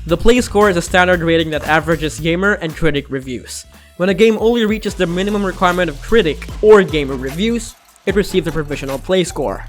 The play score is a standard rating that averages gamer and critic reviews. When a game only reaches the minimum requirement of critic or gamer reviews, it receives a provisional play score.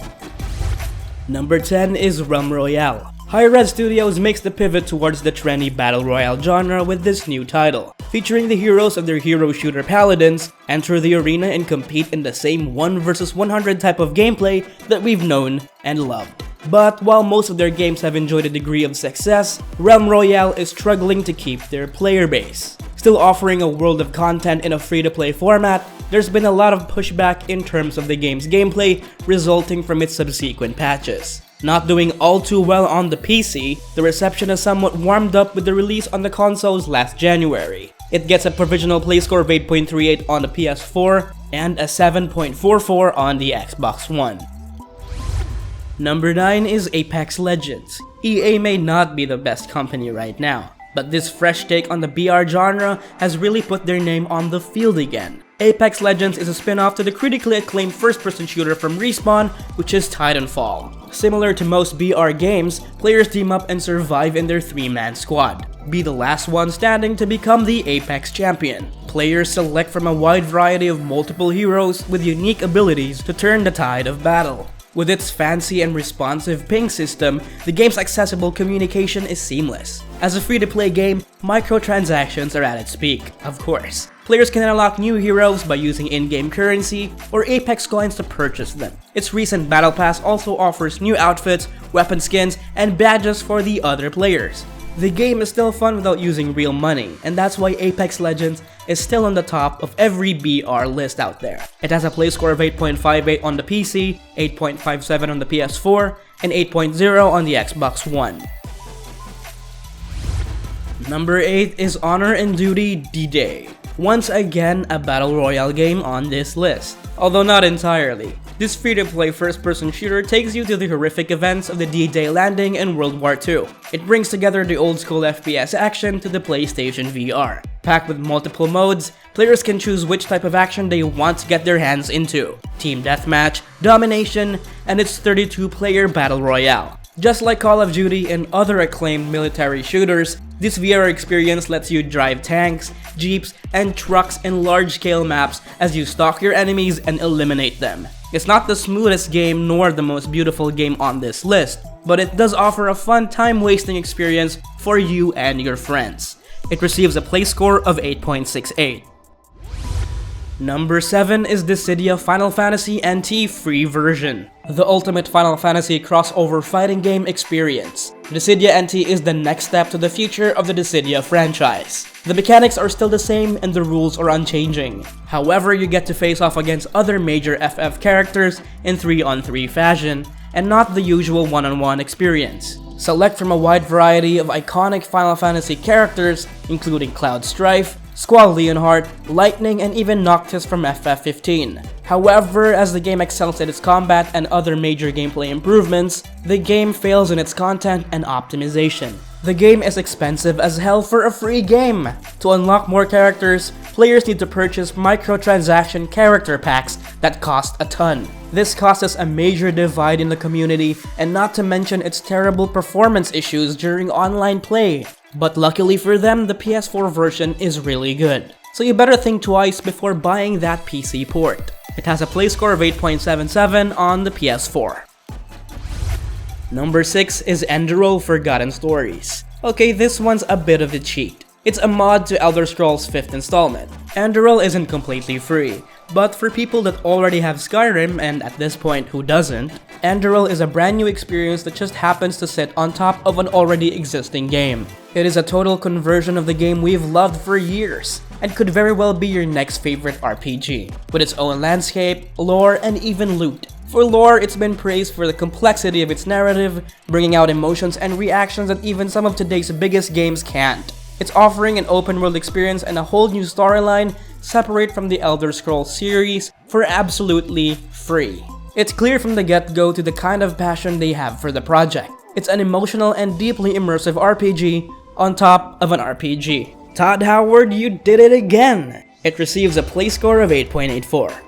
Number 10 is Realm Royale. Hi-Rez Studios makes the pivot towards the trendy Battle Royale genre with this new title. Featuring the heroes of their hero shooter paladins, enter the arena and compete in the same 1 vs 100 type of gameplay that we've known and loved. But while most of their games have enjoyed a degree of success, Realm Royale is struggling to keep their player base. Still offering a world of content in a free-to-play format, there's been a lot of pushback in terms of the game's gameplay resulting from its subsequent patches. Not doing all too well on the PC, the reception has somewhat warmed up with the release on the consoles last January. It gets a provisional play score of 8.38 on the PS4 and a 7.44 on the Xbox One. Number 9 is Apex Legends. EA may not be the best company right now, but this fresh take on the BR genre has really put their name on the field again. Apex Legends is a spin-off to the critically acclaimed first-person shooter from Respawn, which is Titanfall. Similar to most BR games, players team up and survive in their 3-man squad. Be the last one standing to become the Apex champion. Players select from a wide variety of multiple heroes with unique abilities to turn the tide of battle. With its fancy and responsive ping system, the game's accessible communication is seamless. As a free-to-play game, microtransactions are at its peak, of course. Players can unlock new heroes by using in-game currency or Apex coins to purchase them. Its recent Battle Pass also offers new outfits, weapon skins, and badges for the other players. The game is still fun without using real money, and that's why Apex Legends is still on the top of every BR list out there. It has a play score of 8.58 on the PC, 8.57 on the PS4, and 8.0 on the Xbox One. Number 8 is Honor and Duty D-Day. Once again, a Battle Royale game on this list, although not entirely. This free-to-play first-person shooter takes you to the horrific events of the D-Day landing in World War II. It brings together the old-school FPS action to the PlayStation VR. Packed with multiple modes, players can choose which type of action they want to get their hands into. Team Deathmatch, Domination, and its 32-player Battle Royale. Just like Call of Duty and other acclaimed military shooters, this VR experience lets you drive tanks, jeeps, and trucks in large-scale maps as you stalk your enemies and eliminate them. It's not the smoothest game nor the most beautiful game on this list, but it does offer a fun time-wasting experience for you and your friends. It receives a play score of 8.68. Number 7 is DISSIDIA Final Fantasy NT Free Version, the ultimate Final Fantasy crossover fighting game experience. Dissidia NT is the next step to the future of the Dissidia franchise. The mechanics are still the same and the rules are unchanging. However, you get to face off against other major FF characters in 3-on-3 fashion, and not the usual 1-on-1 experience. Select from a wide variety of iconic Final Fantasy characters, including Cloud Strife, Squall Leonhardt, Lightning, and even Noctis from FF15. However, as the game excels at its combat and other major gameplay improvements, the game fails in its content and optimization. The game is expensive as hell for a free game. To unlock more characters, players need to purchase microtransaction character packs that cost a ton. This causes a major divide in the community, and not to mention its terrible performance issues during online play. But luckily for them, the PS4 version is really good. So you better think twice before buying that PC port. It has a play score of 8.77 on the PS4. Number 6 is Enderal Forgotten Stories. Okay, this one's a bit of a cheat. It's a mod to Elder Scrolls 5th installment. Enderal isn't completely free, but for people that already have Skyrim, and at this point who doesn't, Enderal is a brand new experience that just happens to sit on top of an already existing game. It is a total conversion of the game we've loved for years, and could very well be your next favorite RPG, with its own landscape, lore, and even loot. For lore, it's been praised for the complexity of its narrative, bringing out emotions and reactions that even some of today's biggest games can't. It's offering an open world experience and a whole new storyline separate from the Elder Scrolls series for absolutely free. It's clear from the get-go to the kind of passion they have for the project. It's an emotional and deeply immersive RPG on top of an RPG. Todd Howard, you did it again! It receives a play score of 8.84.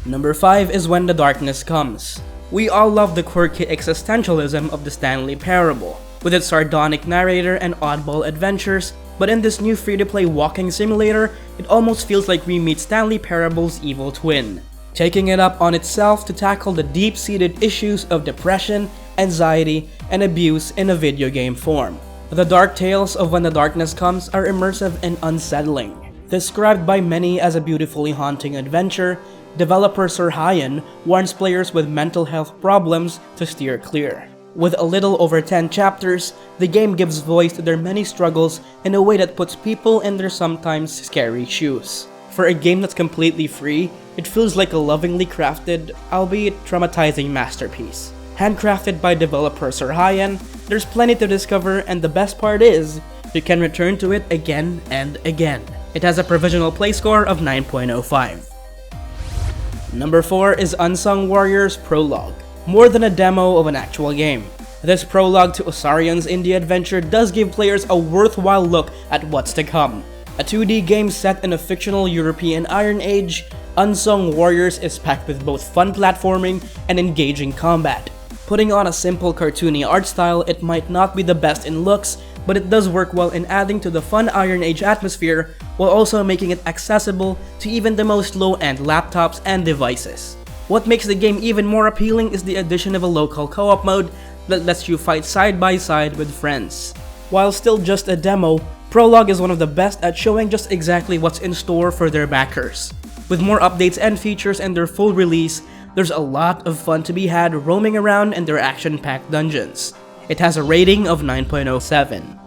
Number 5 is When the Darkness Comes. We all love the quirky existentialism of the Stanley Parable. with its sardonic narrator and oddball adventures, but in this new free-to-play walking simulator, it almost feels like we meet Stanley Parable's evil twin, taking it up on itself to tackle the deep-seated issues of depression, anxiety, and abuse in a video game form. The dark tales of When the Darkness Comes are immersive and unsettling. Described by many as a beautifully haunting adventure, developer Sir Hyan warns players with mental health problems to steer clear. With a little over 10 chapters, the game gives voice to their many struggles in a way that puts people in their sometimes scary shoes. For a game that's completely free, it feels like a lovingly crafted, albeit traumatizing masterpiece. Handcrafted by developer Sir Hyan, there's plenty to discover, and the best part is, you can return to it again and again. It has a provisional play score of 9.05. Number 4 is Unsung Warriors Prologue. More than a demo of an actual game, this prologue to Osarion's indie adventure does give players a worthwhile look at what's to come. A 2D game set in a fictional European Iron Age, Unsung Warriors is packed with both fun platforming and engaging combat. Putting on a simple cartoony art style, it might not be the best in looks, but it does work well in adding to the fun Iron Age atmosphere while also making it accessible to even the most low-end laptops and devices. What makes the game even more appealing is the addition of a local co-op mode that lets you fight side by side with friends. While still just a demo, Prologue is one of the best at showing just exactly what's in store for their backers. With more updates and features and their full release, there's a lot of fun to be had roaming around in their action-packed dungeons. It has a rating of 9.07.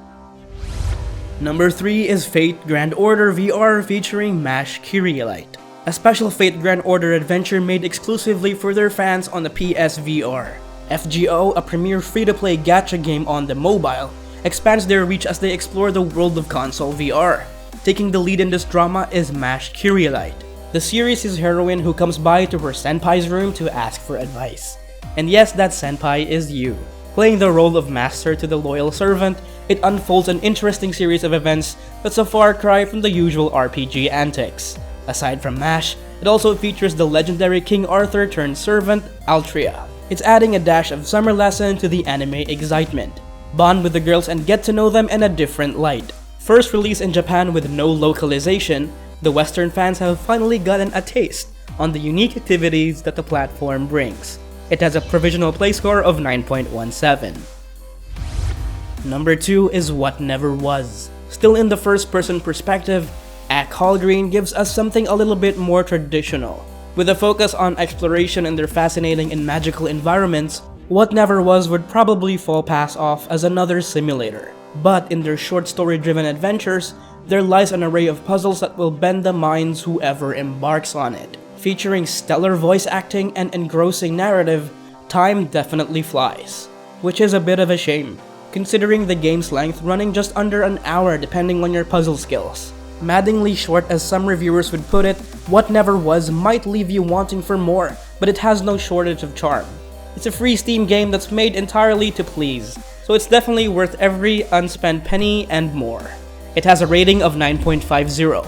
Number 3 is Fate Grand Order VR featuring MASH Kyrielight, a special Fate Grand Order adventure made exclusively for their fans on the PSVR. FGO, a premier free-to-play gacha game on the mobile, expands their reach as they explore the world of console VR. Taking the lead in this drama is MASH Kyrielight, the series' heroine who comes by to her senpai's room to ask for advice. And yes, that senpai is you. Playing the role of master to the loyal servant, it unfolds an interesting series of events that's a far cry from the usual RPG antics. Aside from MASH, it also features the legendary King Arthur turned servant, Altria. It's adding a dash of summer lesson to the anime excitement. Bond with the girls and get to know them in a different light. First released in Japan with no localization, the Western fans have finally gotten a taste on the unique activities that the platform brings. It has a provisional play score of 9.17. Number 2 is What Never Was. Still in the first-person perspective, Ack Hallgreen gives us something a little bit more traditional. With a focus on exploration in their fascinating and magical environments, What Never Was would probably fall pass off as another simulator. But in their short story-driven adventures, there lies an array of puzzles that will bend the minds whoever embarks on it. Featuring stellar voice acting and engrossing narrative, time definitely flies. Which is a bit of a shame, considering the game's length running just under an hour depending on your puzzle skills. Maddeningly short as some reviewers would put it, What Never Was might leave you wanting for more, but it has no shortage of charm. It's a free Steam game that's made entirely to please, so it's definitely worth every unspent penny and more. It has a rating of 9.50.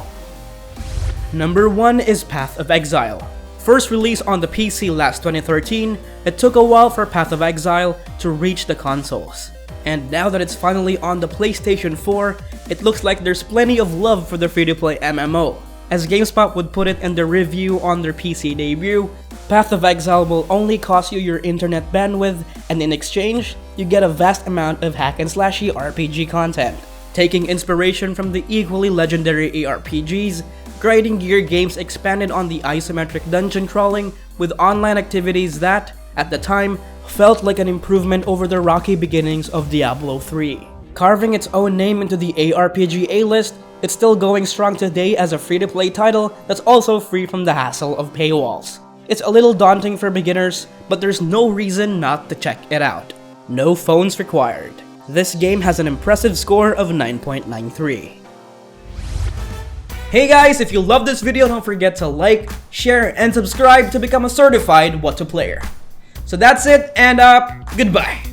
Number 1 is Path of Exile. First released on the PC last 2013, it took a while for Path of Exile to reach the consoles. And now that it's finally on the PlayStation 4, it looks like there's plenty of love for the free-to-play MMO. As GameSpot would put it in their review on their PC debut, Path of Exile will only cost you your internet bandwidth, and in exchange, you get a vast amount of hack-and-slashy RPG content. Taking inspiration from the equally legendary ARPGs, Grinding Gear Games expanded on the isometric dungeon crawling with online activities that, at the time, felt like an improvement over the rocky beginnings of Diablo 3. Carving its own name into the ARPG A-list, it's still going strong today as a free-to-play title that's also free from the hassle of paywalls. It's a little daunting for beginners, but there's no reason not to check it out. No phones required. This game has an impressive score of 9.93. Hey guys, if you love this video, don't forget to like, share, and subscribe to become a certified What to Player. So that's it, and goodbye.